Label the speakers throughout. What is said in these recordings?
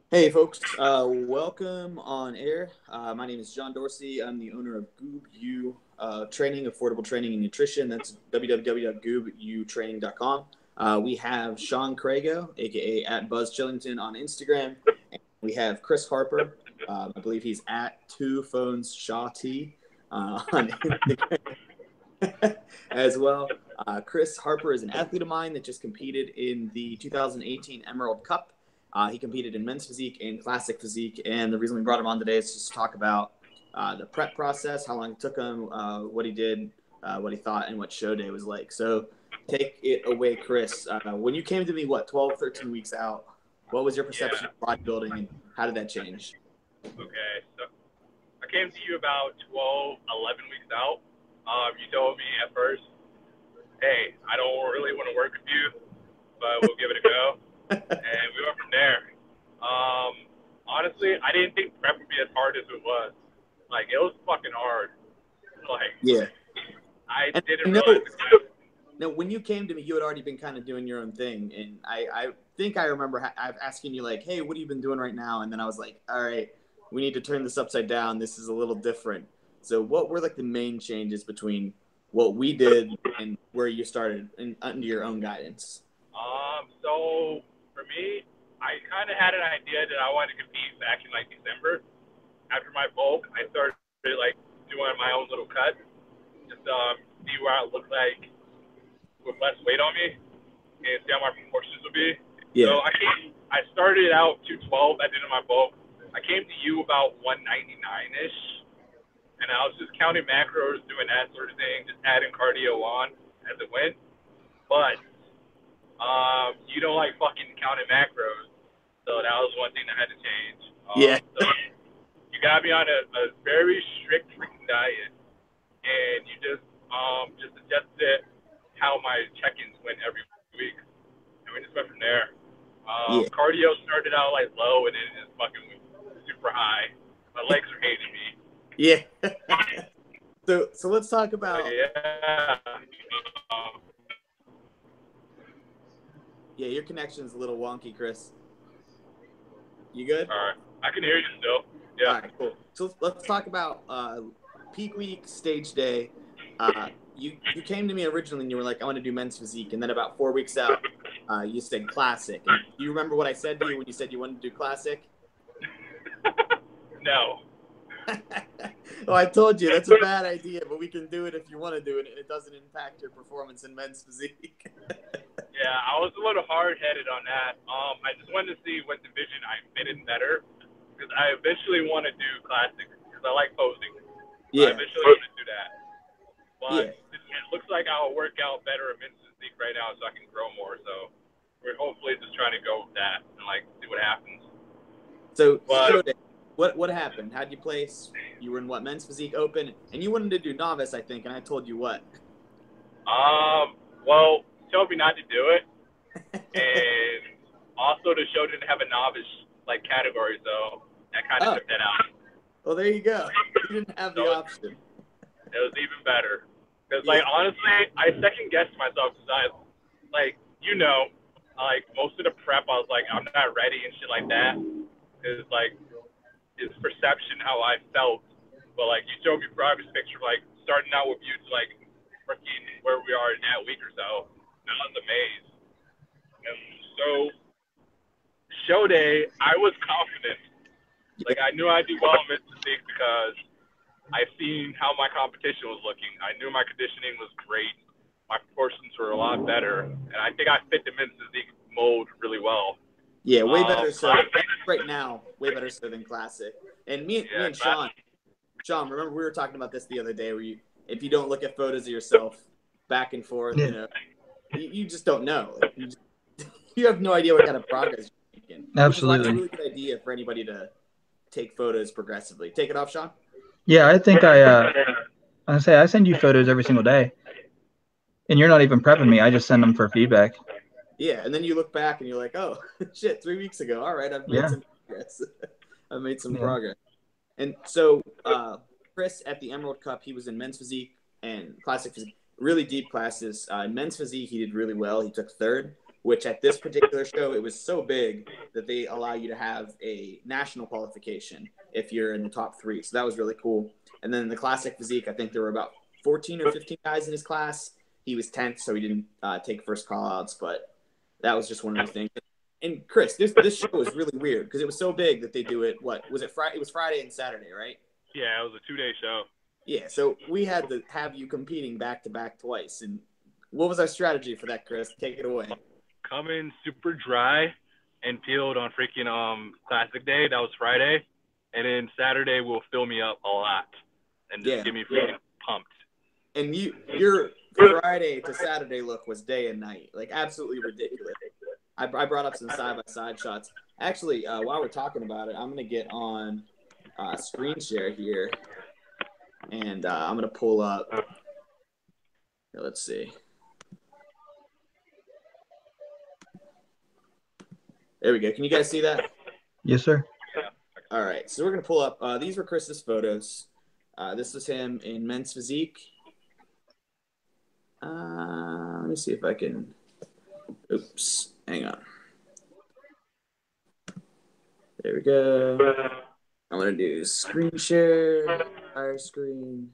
Speaker 1: Hey folks, welcome on air. My name is John Dorsey. I'm the owner of Goob U Training, Affordable Training and Nutrition. That's www.goobutraining.com. We have Sean Crago, aka at Buzz Chillington on Instagram. And we have Chris Harper. I believe he's at Two Phones Shaw T on Instagram as well. Chris Harper is an athlete of mine that just competed in the 2018 Emerald Cup. He competed in men's physique and classic physique, and the reason we brought him on today is just to talk about the prep process, how long it took him, what he did, what he thought, and what show day was like. So take it away, Chris. When you came to me, 12, 13 weeks out, what was your perception of bodybuilding, and how did that change?
Speaker 2: Okay, so I came to you about 12, 11 weeks out. You told me at first, hey, I don't really want to work with you, but we'll give it a go. And we went from there. Honestly, I didn't think prep would be as hard as it was. Like, it was fucking hard. Like,
Speaker 1: Yeah.
Speaker 2: I
Speaker 1: And
Speaker 2: didn't realize it.
Speaker 1: no, when you came to me, you had already been kind of doing your own thing. And I think I remember asking you, like, hey, what have you been doing right now? And then I was like, all right, we need to turn this upside down. This is a little different. So what were like the main changes between what we did and where you started under your own guidance?
Speaker 2: So for me, I kind of had an idea that I wanted to compete back in like December. After my bulk, I started like doing my own little cut, just see where I look like with less weight on me and see how my proportions would be.
Speaker 1: Yeah.
Speaker 2: So I started out 212 at the end of my bulk. I came to you about 199-ish, and I was just counting macros, doing that sort of thing, just adding cardio on as it went. But you don't like fucking counting macros, so that was one thing that had to change.
Speaker 1: Yeah.
Speaker 2: So you got me on a very strict freaking diet, and you just adjusted how my check-ins went every week, and we just went from there.
Speaker 1: Yeah.
Speaker 2: Cardio started out like low, and then it just fucking went super high. My legs are hating me.
Speaker 1: Yeah. So let's talk
Speaker 2: But
Speaker 1: about
Speaker 2: yeah.
Speaker 1: yeah, your connection's a little wonky, Chris. You good?
Speaker 2: All right, I can hear you still. Yeah.
Speaker 1: All right, cool. So let's talk about peak week, stage day. You came to me originally and you were like, I want to do men's physique, and then about 4 weeks out, you said classic. And do you remember what I said to you when you said you wanted to do classic?
Speaker 2: No.
Speaker 1: Oh, I told you that's a bad idea, but we can do it if you want to do it, and it doesn't impact your performance in men's physique.
Speaker 2: Yeah, I was a little hard-headed on that. I just wanted to see what division I fit in better, because I eventually want to do classic, because I like posing. So I
Speaker 1: Yeah,
Speaker 2: eventually want to do that. But
Speaker 1: yeah.
Speaker 2: it looks like I'll work out better in men's physique right now, so I can grow more. So we're hopefully just trying to go with that and like see what happens.
Speaker 1: So show
Speaker 2: But
Speaker 1: day. What happened? How'd you place? You were in what, men's physique open, and you wanted to do novice, I think, and I told you what.
Speaker 2: well, he told me not to do it, and also the show didn't have a novice like category, so that kind of
Speaker 1: Oh,
Speaker 2: took that out.
Speaker 1: well, there you go. You didn't have
Speaker 2: So
Speaker 1: the option.
Speaker 2: it was even better. Because,
Speaker 1: Yeah,
Speaker 2: like, honestly, I second guessed myself because like, like, most of the prep, I was like, I'm not ready and shit like that. Because, like, it's perception how I felt. But, like, you showed me progress picture, like, starting out with you to, like, freaking where we are in that week or so. And I was amazed. And so, show day, I was confident.
Speaker 1: yeah,
Speaker 2: Like, I knew I'd do well in Mid Physique because I've seen how my competition was looking. I knew my conditioning was great. My proportions were a lot better, and I think I fit the men's physique mold really well.
Speaker 1: yeah. Way better so.
Speaker 2: I,
Speaker 1: Right now, way better so than classic. And me
Speaker 2: yeah,
Speaker 1: and Sean, remember we were talking about this the other day, where if you don't look at photos of yourself back and forth,
Speaker 3: Yeah,
Speaker 1: you just don't know. Like, you have no idea what kind of progress you're making. Which is why it's a
Speaker 3: absolutely.
Speaker 1: really good idea for anybody to take photos progressively. Take it off, Sean.
Speaker 3: Yeah, I think I send you photos every single day, and you're not even prepping me. I just send them for feedback.
Speaker 1: Yeah, and then you look back and you're like, oh shit, 3 weeks ago. All right, I've made
Speaker 3: Yeah,
Speaker 1: some progress. I've made some
Speaker 3: yeah,
Speaker 1: progress. And so Chris at the Emerald Cup, he was in men's physique and classic physique, really deep classes. In men's physique, he did really well. He took third. which at this particular show, it was so big that they allow you to have a national qualification if you're in the top 3. So that was really cool. And then in the classic physique, I think there were about 14 or 15 guys in his class. He was 10th, so he didn't take first call-outs, but that was just one of the things. And Chris, this show was really weird because it was so big that they do it. What was it? Friday? It was Friday and Saturday, right?
Speaker 2: Yeah, it was a 2-day show.
Speaker 1: Yeah, so we had to have you competing back to back twice. And what was our strategy for that, Chris? Take it away.
Speaker 2: Come in super dry and peeled on freaking classic day. That was Friday, and then Saturday will fill me up a lot and just get me freaking pumped.
Speaker 1: And your Friday to Saturday look was day and night, like absolutely ridiculous. I brought up some side-by-side shots. Actually, while we're talking about it, I'm going to get on screen share here, and I'm going to pull up. Let's see. There we go. Can you guys see that?
Speaker 3: Yes, sir.
Speaker 1: All right. So we're going to pull up. These were Chris's photos. This was him in men's physique. Let me see if I can. Oops. Hang on. There we go. I'm going to do screen share, entire screen.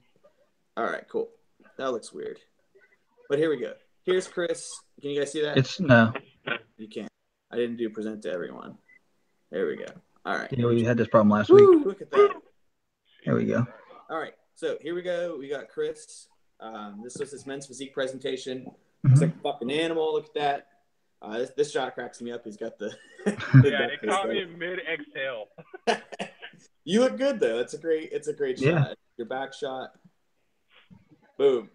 Speaker 1: All right, cool. That looks weird. But here we go. Here's Chris. Can you guys see that?
Speaker 3: No.
Speaker 1: You can't. I didn't do present to everyone. There we go. All right.
Speaker 3: Yeah, we had this problem last week.
Speaker 1: Look at that.
Speaker 3: There we go.
Speaker 1: All right. So here we go. We got Chris. This was his men's physique presentation. Looks like a fucking animal. Look at that. This shot cracks me up. He's got the.
Speaker 2: Yeah, it caught me mid exhale.
Speaker 1: You look good though. It's a great shot. Your back shot. Boom.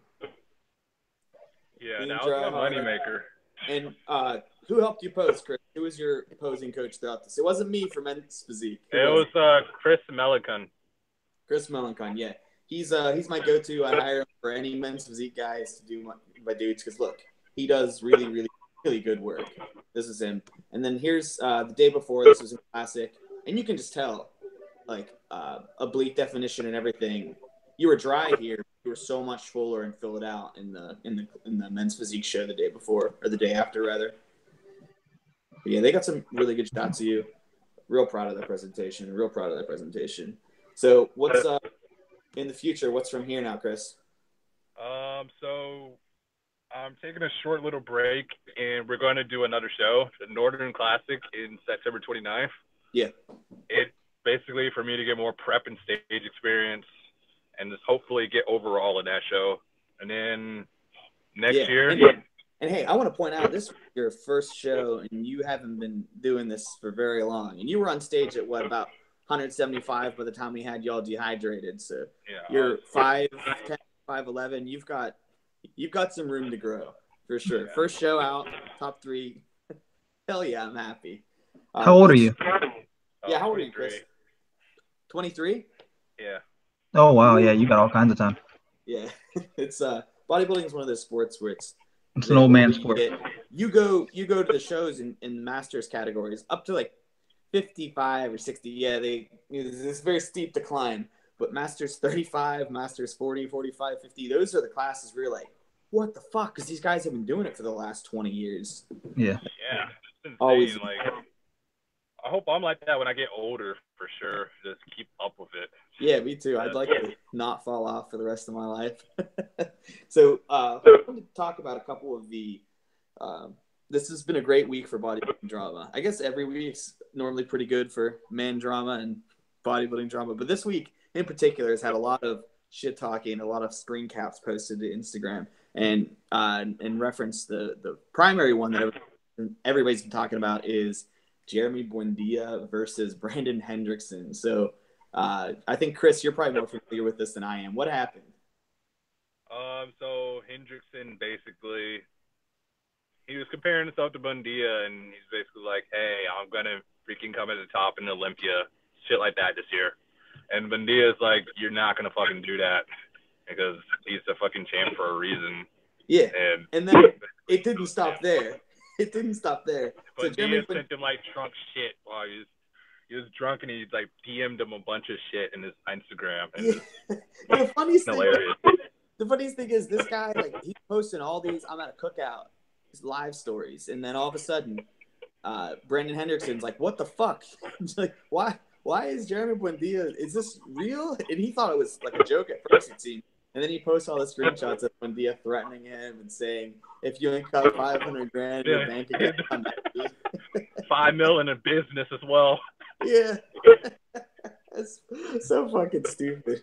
Speaker 2: Yeah, that was my moneymaker.
Speaker 1: And who helped you pose, Chris? Who was your posing coach throughout this? It wasn't me for men's physique.
Speaker 2: It was Chris Melican.
Speaker 1: Chris Melican, yeah. He's my go-to. I hire him for any men's physique guys to do my dudes because look, he does really, really, really good work. This is him. And then here's the day before. This was in classic, and you can just tell, like oblique definition and everything. You were dry here. You were so much fuller and filled out in the men's physique show the day before or the day after rather. But yeah, they got some really good shots of you. Real proud of that presentation. So what's in the future? What's from here now, Chris?
Speaker 2: So I'm taking a short little break, and we're going to do another show, the Northern Classic, in September 29th.
Speaker 1: Yeah.
Speaker 2: It basically for me to get more prep and stage experience, and just hopefully get overall in that show. And then next year.
Speaker 1: And hey, I want to point out this was your first show, and you haven't been doing this for very long. And you were on stage at about 175 by the time we had y'all dehydrated. So you're 5'10", 5'11". You've got some room to grow for sure. First show out, top 3. Hell yeah, I'm happy.
Speaker 3: How old are you?
Speaker 1: Yeah, how old are you, Chris? 23?
Speaker 2: Yeah.
Speaker 3: Oh wow, yeah, you got all kinds of time.
Speaker 1: Yeah, it's bodybuilding is one of those sports where it's
Speaker 3: an old man sport.
Speaker 1: You go to the shows in masters categories up to like 55 or 60. Yeah, it's a very steep decline. But masters 35, masters 40, 45, 50. Those are the classes where you're like, what the fuck? Because these guys have been doing it for the last 20 years.
Speaker 3: Yeah.
Speaker 2: Yeah. It's insane.
Speaker 1: Always.
Speaker 2: Like, I hope I'm like that when I get older, for sure. Just keep up with it. Yeah,
Speaker 1: me too. I'd like to not fall off for the rest of my life. So I wanted to talk about a couple of the this has been a great week for bodybuilding drama. I guess every week's normally pretty good for man drama and bodybuilding drama. But this week in particular has had a lot of shit talking, a lot of screen caps posted to Instagram. And in reference, the primary one that everybody's been talking about is Jeremy Buendia versus Brandon Hendrickson. So I think, Chris, you're probably more familiar with this than I am. What happened?
Speaker 2: So Hendrickson basically, he was comparing himself to Buendia, and he's basically like, hey, I'm going to freaking come at the top in Olympia, shit like that this year. And Buendia's like, you're not going to fucking do that because he's the fucking champ for a reason.
Speaker 1: Yeah, and then it didn't stop there. It didn't stop there.
Speaker 2: But Buendia sent him like drunk shit while he was drunk, and he like DM'd him a bunch of shit in his Instagram. And
Speaker 1: the funniest thing is this guy, like, he's posting all these, I'm at a cookout, live stories, and then all of a sudden, Brandon Hendrickson's like, "What the fuck? Like, why is Jeremy Buendia? Is this real?" And he thought it was like a joke at first, it seemed. And then he posts all the screenshots of Buendia threatening him and saying, "If you ain't got 500 grand in your bank account, I'm happy."
Speaker 2: $5 million in business as well.
Speaker 1: Yeah, that's so fucking stupid.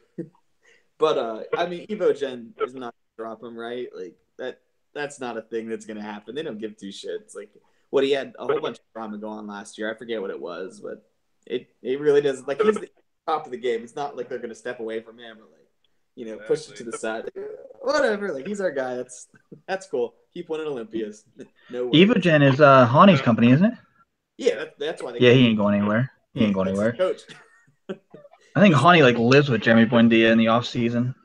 Speaker 1: But I mean, Evo Gen is not gonna drop him, right? Like that's not a thing that's gonna happen. They don't give two shits. Like what he had a whole bunch of drama going on last year. I forget what it was, but it really does. Like he's the top of the game. It's not like they're gonna step away from him or like push it to the side. Like, whatever. Like he's our guy. That's cool. Keep winning Olympias. No worries.
Speaker 3: Evo Gen is Hani's company, isn't it?
Speaker 1: Yeah, that's why.
Speaker 3: Yeah, he ain't going anywhere. He ain't going anywhere.
Speaker 1: Coach.
Speaker 3: I think Hani like lives with Jeremy Buendia in the off season.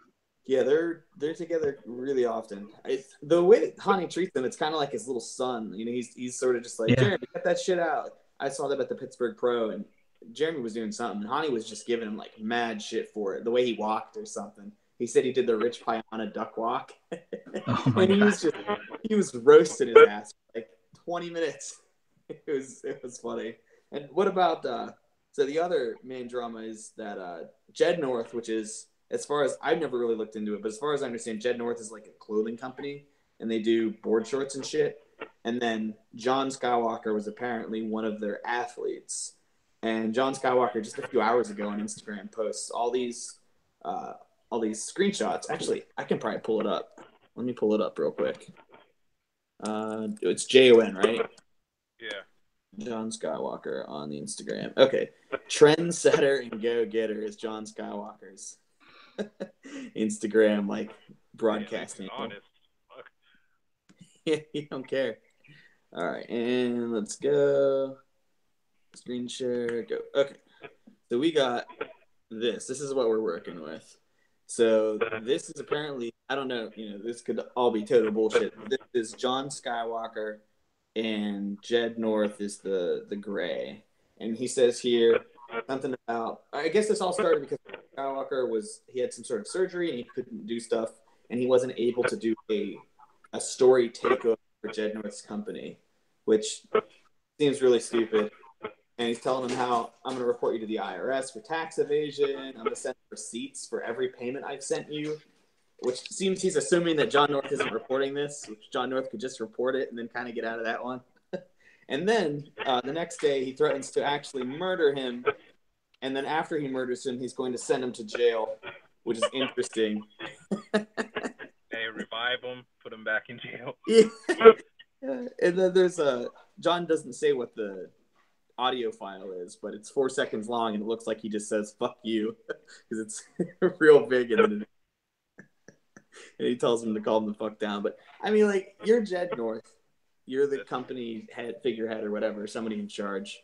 Speaker 1: Yeah, they're together really often. The way that Hani treats him, it's kind of like his little son. He's sort of just like, Jeremy, get that shit out. I saw that at the Pittsburgh Pro, and Jeremy was doing something. And Hani was just giving him like mad shit for it, the way he walked or something. He said he did the Rich Piana duck walk,
Speaker 3: Oh my
Speaker 1: and
Speaker 3: God.
Speaker 1: he was roasting his ass for like 20 minutes. It was funny. And what about so the other main drama is that Jed North, which is, as far as I've never really looked into it, but as far as I understand, Jed North is like a clothing company, and they do board shorts and shit. And then John Skywalker was apparently one of their athletes. And John Skywalker just a few hours ago on Instagram posts all these screenshots. Actually, I can probably pull it up. Let me pull it up real quick. It's JON, right?
Speaker 2: Yeah.
Speaker 1: John Skywalker on the Instagram. Okay. Trendsetter and go-getter is John Skywalker's Instagram, like, broadcasting.
Speaker 2: Yeah, honest. Fuck.
Speaker 1: Yeah, you don't care. All right, and let's go. Screen share, go. Okay. So we got this. This is what we're working with. So this is apparently, I don't know, this could all be total bullshit. This is John Skywalker, and Jed North is the gray. And he says here something about, I guess this all started because Skywalker he had some sort of surgery and he couldn't do stuff, and he wasn't able to do a story takeover for Jed North's company, which seems really stupid. And he's telling them how I'm going to report you to the IRS for tax evasion. I'm going to send receipts for every payment I've sent you, which seems he's assuming that John North isn't reporting this, which John North could just report it and then kind of get out of that one. And then the next day he threatens to actually murder him. And then after he murders him, he's going to send him to jail, which is interesting.
Speaker 2: They revive him, put him back in jail.
Speaker 1: Yeah. And then there's John doesn't say what the audio file is, but it's 4 seconds long, and it looks like he just says "fuck you" because it's real big, and he tells him to calm the fuck down. But I mean, like, you're Jed North, you're the company figurehead or whatever, somebody in charge.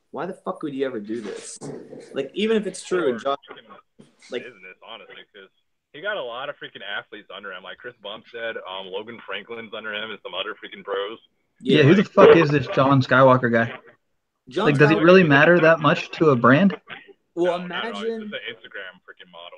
Speaker 1: Why the fuck would you ever do this? Like, even if it's true, and John, like,
Speaker 2: business, honestly, because he got a lot of freaking athletes under him, like Chris Bumstead, Logan Franklin's under him, and some other freaking pros.
Speaker 3: Yeah, who the fuck is this John Skywalker guy? Like, does it really matter that much to a brand?
Speaker 1: Well,
Speaker 2: no,
Speaker 1: imagine.
Speaker 2: He's just an Instagram freaking model.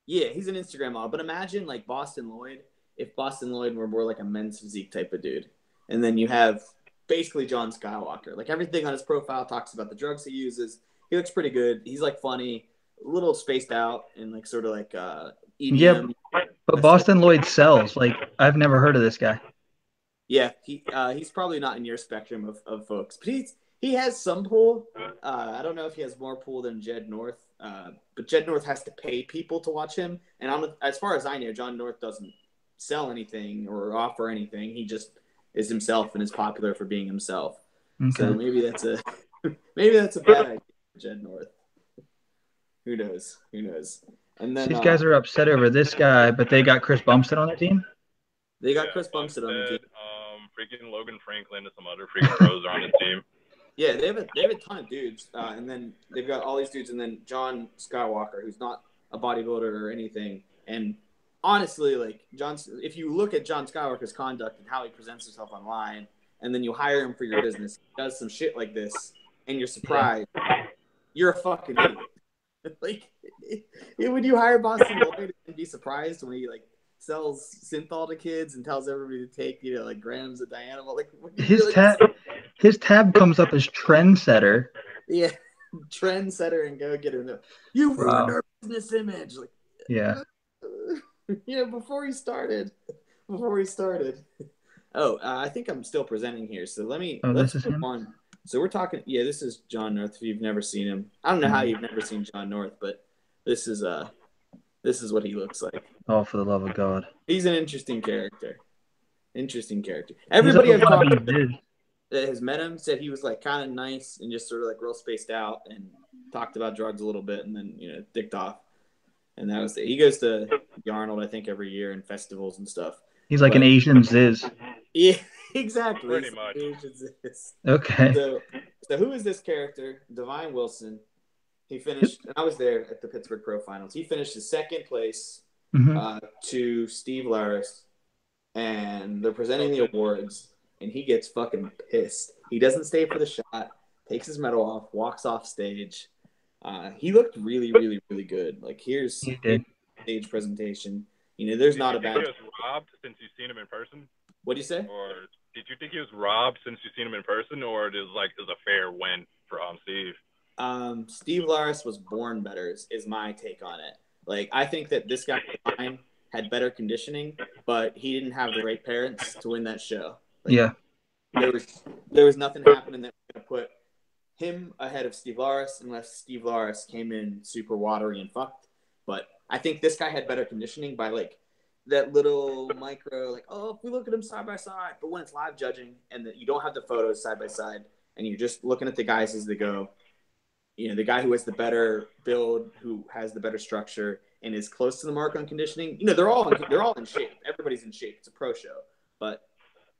Speaker 1: Yeah, he's an Instagram model. But imagine, like, Boston Lloyd, if Boston Lloyd were more like a men's physique type of dude. And then you have basically John Skywalker. Like, everything on his profile talks about the drugs he uses. He looks pretty good. He's, like, funny, a little spaced out, and, like, sort of like EDM.
Speaker 3: Yeah, but Boston Lloyd sells. Like, I've never heard of this guy.
Speaker 1: Yeah, he's probably not in your spectrum of folks. But he has some pull. I don't know if he has more pull than Jed North. But Jed North has to pay people to watch him. And as far as I know, John North doesn't sell anything or offer anything. He just is himself and is popular for being himself. Okay. So maybe that's a bad idea for Jed North. Who knows? And then
Speaker 3: these guys are upset over this guy, but they got Chris Bumstead on their team.
Speaker 1: They got Chris Bumstead on the team.
Speaker 2: Freaking Logan Franklin and some other freaking pros are on the team.
Speaker 1: Yeah, they have a ton of dudes, and then they've got all these dudes, and then John Skywalker, who's not a bodybuilder or anything. And honestly, like, if you look at John Skywalker's conduct and how he presents himself online, and then you hire him for your business, he does some shit like this, and you're surprised, you're a fucking idiot. Like, would you hire Boston Lloyd and be surprised when he, like, sells synthol to kids and tells everybody to take, like grams of Dianabol. Like,
Speaker 3: his tab comes up as trendsetter.
Speaker 1: Yeah, trendsetter and go getter. You ruined our business image. Like,
Speaker 3: yeah.
Speaker 1: Before he started. Oh, I think I'm still presenting here. So let's move on. So we're talking. Yeah, this is John North. If you've never seen him, I don't know how you've never seen John North, but this is what he looks like.
Speaker 3: Oh, for the love of God!
Speaker 1: He's an interesting character. Everybody I've talked to that has met him said he was like kind of nice and just sort of like real spaced out and talked about drugs a little bit and then dicked off. And that was it. He goes to the Arnold, I think, every year in festivals and stuff.
Speaker 3: He's like an Asian Ziz.
Speaker 1: Yeah, exactly.
Speaker 2: Pretty much.
Speaker 1: Asian Ziz.
Speaker 3: Okay.
Speaker 1: So who is this character? Divine Wilson. He finished, and I was there at the Pittsburgh Pro Finals. He finished in second place to Steve Laris, and they're presenting the awards, and he gets fucking pissed. He doesn't stay for the shot, takes his medal off, walks off stage. He looked really, really, really good. Like, here's stage presentation. There's not a bad.
Speaker 2: Did you think he was robbed since you've seen him in person?
Speaker 1: What do you say?
Speaker 2: Or did you think he was robbed since you've seen him in person, or it was a fair win for Steve?
Speaker 1: Steve Laris was born better is my take on it. Like, I think that this guy had better conditioning, but he didn't have the right parents to win that show. Like, there was nothing happening that was going to put him ahead of Steve Laris unless Steve Laris came in super watery and fucked. But I think this guy had better conditioning by like that little micro, like, oh, if we look at them side by side. But when it's live judging and that you don't have the photos side by side and you're just looking at the guys as they go, the guy who has the better build, who has the better structure and is close to the mark on conditioning, they're all in shape. Everybody's in shape. It's a pro show. But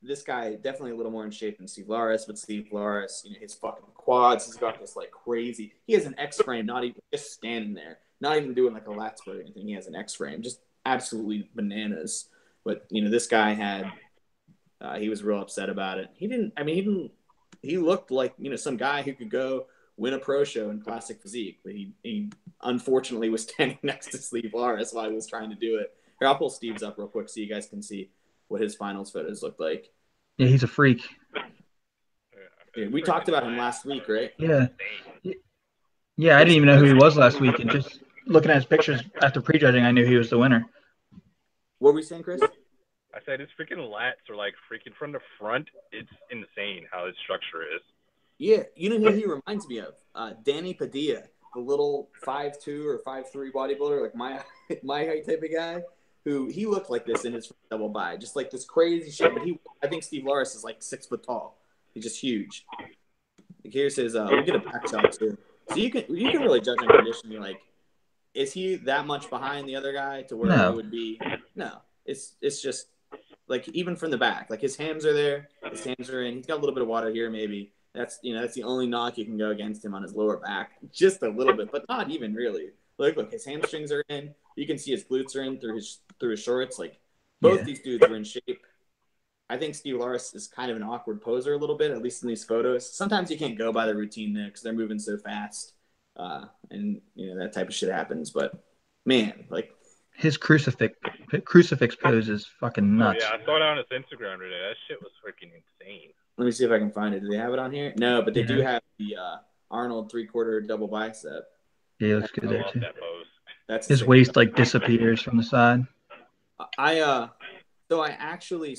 Speaker 1: this guy definitely a little more in shape than Steve Laris. But Steve Laris, his fucking quads, he's got this like crazy. He has an X frame, not even just standing there, not even doing like a lat split or anything. He has an X frame, just absolutely bananas. But this guy had, he was real upset about it. He looked like some guy who could go win a pro show in classic physique, but he unfortunately was standing next to Steve Laris while he was trying to do it. Here, I'll pull Steve's up real quick so you guys can see what his finals photos looked like.
Speaker 3: Yeah, he's a freak.
Speaker 1: Yeah, we talked about him last week, right?
Speaker 3: Yeah. Yeah, I didn't even know who he was last week, and just looking at his pictures after prejudging, I knew he was the winner.
Speaker 1: What were we saying, Chris?
Speaker 2: I said his freaking lats are like freaking from the front. It's insane how his structure is.
Speaker 1: Yeah, who he reminds me of? Danny Padilla, the little 5'2" or 5'3" bodybuilder, like my height type of guy, who he looked like this in his double bi, just like this crazy shit. But I think Steve Laris is like 6 foot tall. He's just huge. Like, here's his. We'll get a back shot too. So you can really judge on conditioning. Like, is he that much behind the other guy to where it would be? No, it's just like even from the back, like his hams are there, his hams are in. He's got a little bit of water here, maybe. That's the only knock you can go against him on his lower back, just a little bit, but not even really. Look, his hamstrings are in. You can see his glutes are in through his shorts. Like, both these dudes are in shape. I think Steve Laris is kind of an awkward poser a little bit, at least in these photos. Sometimes you can't go by the routine there because they're moving so fast, and that type of shit happens. But man, like,
Speaker 3: his crucifix pose is fucking nuts.
Speaker 2: Oh, yeah, I saw it on his Instagram today. That shit was freaking insane.
Speaker 1: Let me see if I can find it. Do they have it on here? No, but they do have the Arnold 3/4 double bicep.
Speaker 3: Yeah, he looks good there too.
Speaker 2: That pose.
Speaker 1: That's
Speaker 3: his waist like disappears from the side.
Speaker 1: So I actually,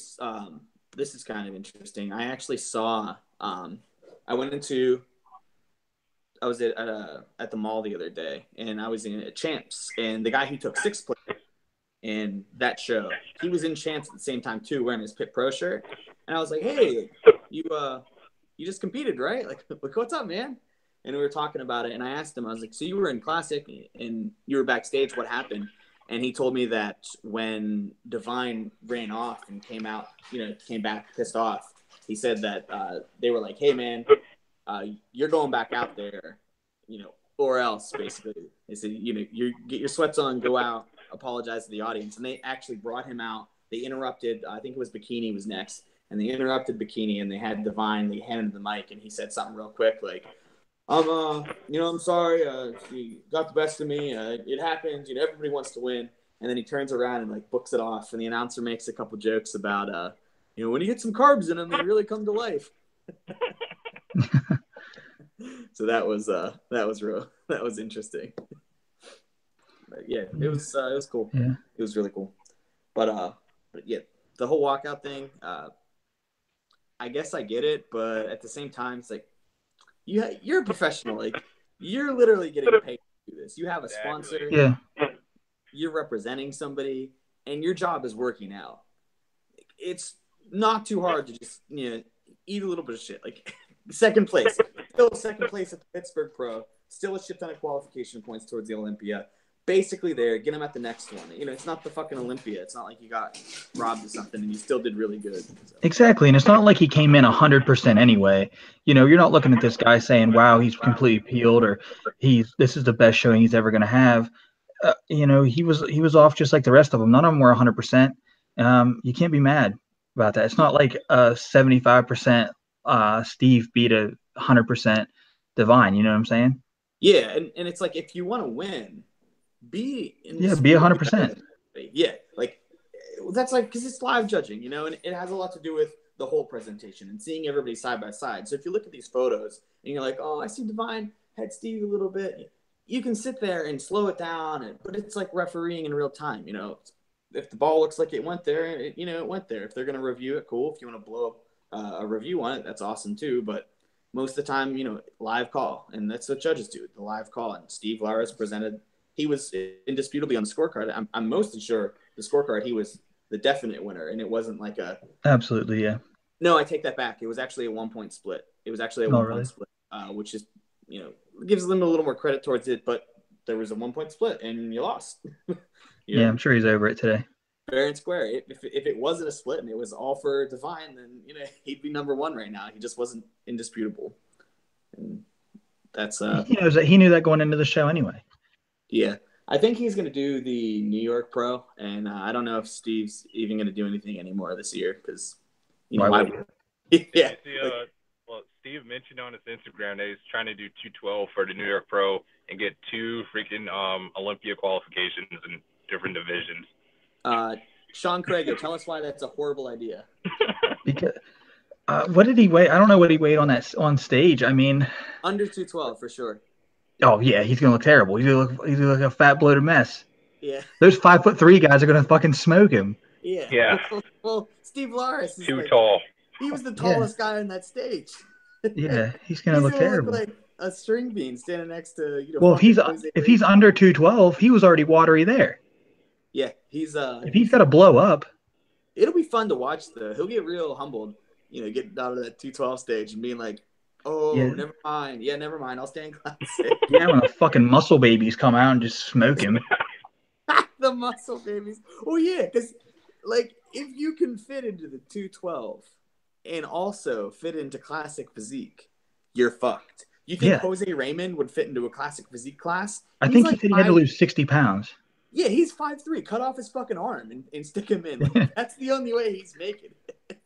Speaker 1: this is kind of interesting. I actually saw, I was at the mall the other day, and I was in a Champs, and the guy who took 6th place in that show, he was in Champs at the same time too, wearing his Pit Pro shirt, and I was like, hey, you just competed, right? Like, what's up, man? And we were talking about it, and I asked him, I was like, so you were in Classic, and you were backstage, what happened? And he told me that when Divine ran off and came back pissed off, he said that they were like, hey, man, you're going back out there, or else, basically. They said, you get your sweats on, go out, apologize to the audience. And they actually brought him out. They interrupted, I think it was Bikini was next, and they interrupted Bikini, and they had Divine, they handed him the mic, and he said something real quick, like, I'm sorry, you got the best of me. It happens. Everybody wants to win. And then he turns around and like books it off, and the announcer makes a couple jokes about when you get some carbs in them, they really come to life. So that was interesting. But yeah, it was cool.
Speaker 3: Yeah.
Speaker 1: It was really cool. But yeah, the whole walkout thing, I guess I get it, but at the same time, it's like you're a professional. Like you're literally getting paid to do this. You have a sponsor.
Speaker 3: Yeah.
Speaker 1: You're representing somebody, and your job is working out. It's not too hard to just eat a little bit of shit. Like second place, still second place at the Pittsburgh Pro, still a shit ton of qualification points towards the Olympia. Basically there, get him at the next one. It's not the fucking Olympia. It's not like you got robbed of something and you still did really good. So.
Speaker 3: Exactly, and it's not like he came in 100% anyway. You're not looking at this guy saying, "Wow, he's completely peeled," or this is the best showing he's ever going to have. He was off just like the rest of them. None of them were 100%. You can't be mad about that. It's not like 75% Steve beat a 100% Divine. You know what I'm saying?
Speaker 1: Yeah, and it's like if you want to win, be
Speaker 3: 100%.
Speaker 1: Yeah, like that's like because it's live judging, and it has a lot to do with the whole presentation and seeing everybody side by side. So if you look at these photos and you're like, oh, I see Divine had Steve a little bit. You can sit there and slow it down, but it's like refereeing in real time. If the ball looks like it went there, it went there. If they're going to review it, cool. If you want to blow up a review on it, that's awesome too. But most of the time, live call, and that's what judges do, the live call. And Steve Laris presented. He was indisputably on the scorecard. I'm mostly sure the scorecard, he was the definite winner, and it wasn't like a –
Speaker 3: Absolutely, yeah.
Speaker 1: No, I take that back. It was actually a 1-point split. It was actually a 1-point split, which is, gives them a little more credit towards it, but there was a 1-point split, and you lost.
Speaker 3: Yeah, I'm sure he's over it today.
Speaker 1: Fair and square. If it wasn't a split and it was all for Divine, then, he'd be number one right now. He just wasn't indisputable. And that's
Speaker 3: he knew that going into the show anyway.
Speaker 1: Yeah, I think he's going to do the New York Pro, and I don't know if Steve's even going to do anything anymore this year because,
Speaker 3: why would
Speaker 1: yeah.
Speaker 2: Well, Steve mentioned on his Instagram that he's trying to do 212 for the New York Pro and get 2 freaking Olympia qualifications in different divisions.
Speaker 1: Sean Craig, tell us why that's a horrible idea.
Speaker 3: Because what did he weigh? I don't know what he weighed on stage. I mean,
Speaker 1: under 212 for sure.
Speaker 3: Oh yeah, he's gonna look terrible. He's gonna look like a fat bloated mess.
Speaker 1: Yeah.
Speaker 3: Those 5'3" guys are gonna fucking smoke him.
Speaker 1: Yeah.
Speaker 2: Yeah.
Speaker 1: Well, Steve Laris is
Speaker 2: too tall.
Speaker 1: He was the tallest guy on that stage.
Speaker 3: Yeah, he's gonna look terrible.
Speaker 1: Look like a string bean standing next to
Speaker 3: Well, if he's under 212, he was already watery there.
Speaker 1: Yeah, he's
Speaker 3: if he's got to blow up,
Speaker 1: it'll be fun to watch though. He'll get real humbled, getting out of that 212 stage and being like, "Oh, never mind. Yeah, never mind. I'll stay in classic."
Speaker 3: Yeah, when the fucking muscle babies come out and just smoke him.
Speaker 1: The muscle babies. Oh yeah, because like if you can fit into the 212 and also fit into classic physique, you're fucked. You think Jose Raymond would fit into a classic physique class?
Speaker 3: I think he said he had to lose 60 pounds.
Speaker 1: Yeah, he's 5'3". Cut off his fucking arm and stick him in. Like, that's the only way he's making it.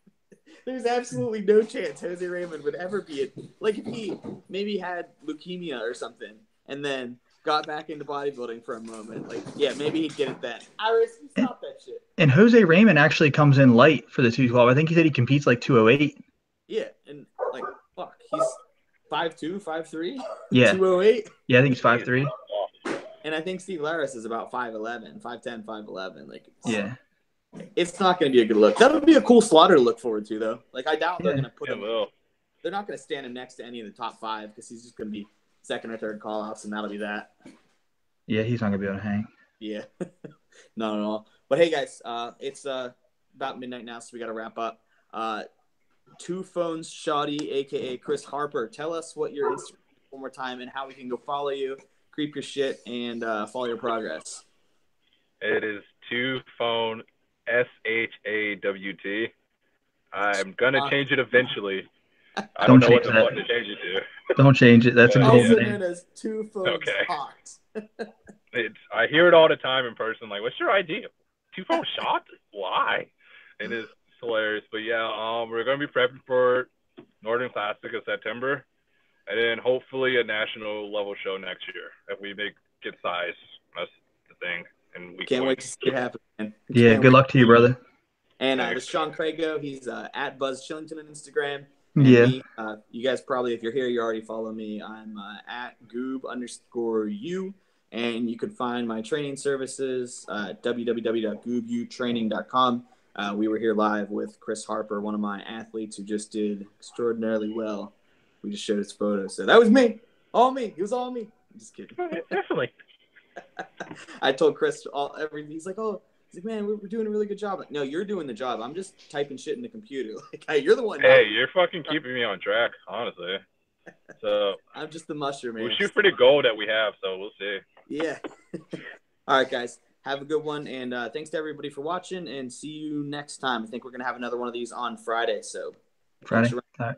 Speaker 1: There's absolutely no chance Jose Raymond would ever be it. Like if he maybe had leukemia or something and then got back into bodybuilding for a moment. Like, yeah, maybe he'd get it then. Iris, stop that shit.
Speaker 3: And Jose Raymond actually comes in light for the 212. I think he said he competes like 208.
Speaker 1: Yeah, and like, fuck, he's 5'2", 5'3",
Speaker 3: yeah,
Speaker 1: 208.
Speaker 3: Yeah, I think he's 5'3".
Speaker 1: And I think Steve Laris is about 5'11", 5'10", 5'11". Like,
Speaker 3: yeah,
Speaker 1: it's not going to be a good look. That would be a cool slaughter to look forward to, though. Like, I doubt they're going to put him. They're not going to stand him next to any of the top 5 because he's just going to be second or third call-outs, and that'll be that.
Speaker 3: Yeah, he's not going to be able to hang.
Speaker 1: Yeah, not at all. But hey, guys, it's about midnight now, so we got to wrap up. Two Phones Shoddy, a.k.a. Chris Harper. Tell us what your Instagram is one more time and how we can go follow you, creep your shit, and follow your progress.
Speaker 2: It is 2Phone SHAWT. I'm going to change it eventually. I don't know what the fuck to change it to.
Speaker 3: Don't change it. That's a cool
Speaker 1: also
Speaker 3: name.
Speaker 1: known as 2 Phones Hot.
Speaker 2: I hear it all the time in person. Like, what's your idea? 2Phone Shot? Why? It is hilarious. But yeah, we're going to be prepping for Northern Classic of September, and then hopefully a national level show next year if we get size. That's the thing. in week
Speaker 1: Can't
Speaker 2: 1.
Speaker 1: wait to see it happen, man.
Speaker 3: Yeah, good luck to you, brother.
Speaker 1: And this is Sean Crago. He's at Buzz Chillington on Instagram. And
Speaker 3: Yeah.
Speaker 1: me, you guys probably, if you're here, you already follow me. I'm at Goob_U. And you can find my training services at www.goobutraining.com. We were here live with Chris Harper, one of my athletes who just did extraordinarily well. We just showed his photo. So that was me. All me. It was all me. I'm just kidding.
Speaker 2: Definitely.
Speaker 1: I told Chris everything. He's like, man, we're doing a really good job. Like, no, you're doing the job. I'm just typing shit in the computer. Like, hey, you're the one.
Speaker 2: Hey, you're fucking keeping me on track, honestly. So
Speaker 1: I'm just the musher, man.
Speaker 2: We'll shoot for the goal that we have, so we'll see.
Speaker 1: Yeah. All right, guys. Have a good one. And thanks to everybody for watching, and see you next time. I think we're going to have another one of these on Friday. So
Speaker 3: Friday. All right.